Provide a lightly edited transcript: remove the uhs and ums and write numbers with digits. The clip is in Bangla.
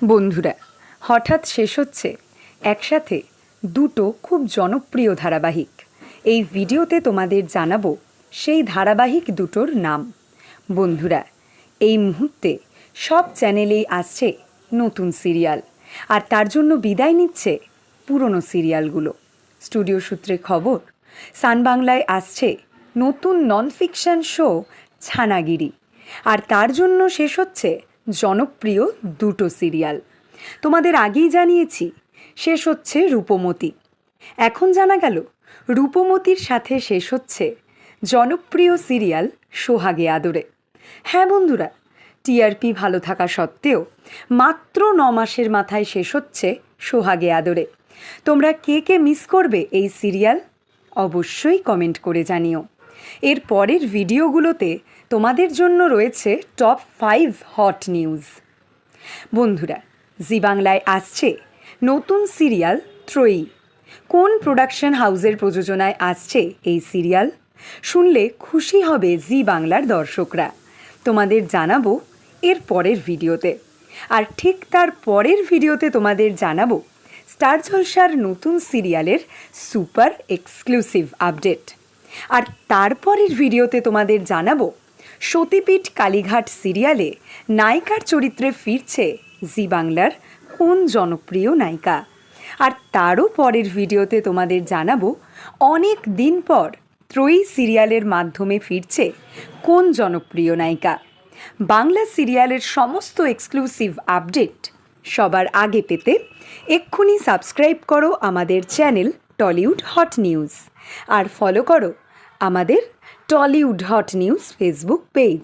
বন্ধুরা, হঠাৎ শেষ হচ্ছে একসাথে দুটো খুব জনপ্রিয় ধারাবাহিক। এই ভিডিওতে তোমাদের জানাবো সেই ধারাবাহিক দুটোর নাম। বন্ধুরা, এই মুহূর্তে সব চ্যানেলেই আসছে নতুন সিরিয়াল, আর তার জন্য বিদায় নিচ্ছে পুরনো সিরিয়ালগুলো। স্টুডিও সূত্রে খবর, সান বাংলায় আসছে নতুন নন ফিকশন শো ছানাগিরি, আর তার জন্য শেষ হচ্ছে জনপ্রিয় দুটো সিরিয়াল। তোমাদের আগেই জানিয়েছি শেষ হচ্ছে রূপমতি। এখন জানা গেল রূপমতির সাথে শেষ হচ্ছে জনপ্রিয় সিরিয়াল সোহাগে আদরে। হ্যাঁ বন্ধুরা, টিআরপি ভালো থাকা সত্ত্বেও মাত্র 9 মাসের মাথায় শেষ হচ্ছে সোহাগে আদরে। তোমরা কে কে মিস করবে এই সিরিয়াল? অবশ্যই কমেন্ট করে জানিও। এর পরের ভিডিওগুলোতে তোমাদের জন্য রয়েছে টপ 5 হট নিউজ। বন্ধুরা, জি বাংলায় আসছে নতুন সিরিয়াল ত্রয়ী। কোন প্রোডাকশন হাউসের প্রযোজনায় আসছে এই সিরিয়াল? শুনলে খুশি হবে জি বাংলার দর্শকরা। তোমাদের জানাবো এর পরের ভিডিওতে। আর ঠিক তার পরের ভিডিওতে তোমাদের জানাবো স্টার জলসার নতুন সিরিয়ালের সুপার এক্সক্লুসিভ আপডেট। আর তারপরের ভিডিওতে তোমাদের জানাবো সতীপীঠ কালীঘাট সিরিয়ালে নায়িকার চরিত্রে ফিরছে জি বাংলার কোন জনপ্রিয় নায়িকা। আর তারও পরের ভিডিওতে তোমাদের জানাবো অনেক দিন পর ত্রয়ী সিরিয়ালের মাধ্যমে ফিরছে কোন জনপ্রিয় নায়িকা। বাংলা সিরিয়ালের সমস্ত এক্সক্লুসিভ আপডেট সবার আগে পেতে এক্ষুনি সাবস্ক্রাইব করো আমাদের চ্যানেল টলিউড হট নিউজ, আর ফলো করো আমাদের Tollywood hot news Facebook page.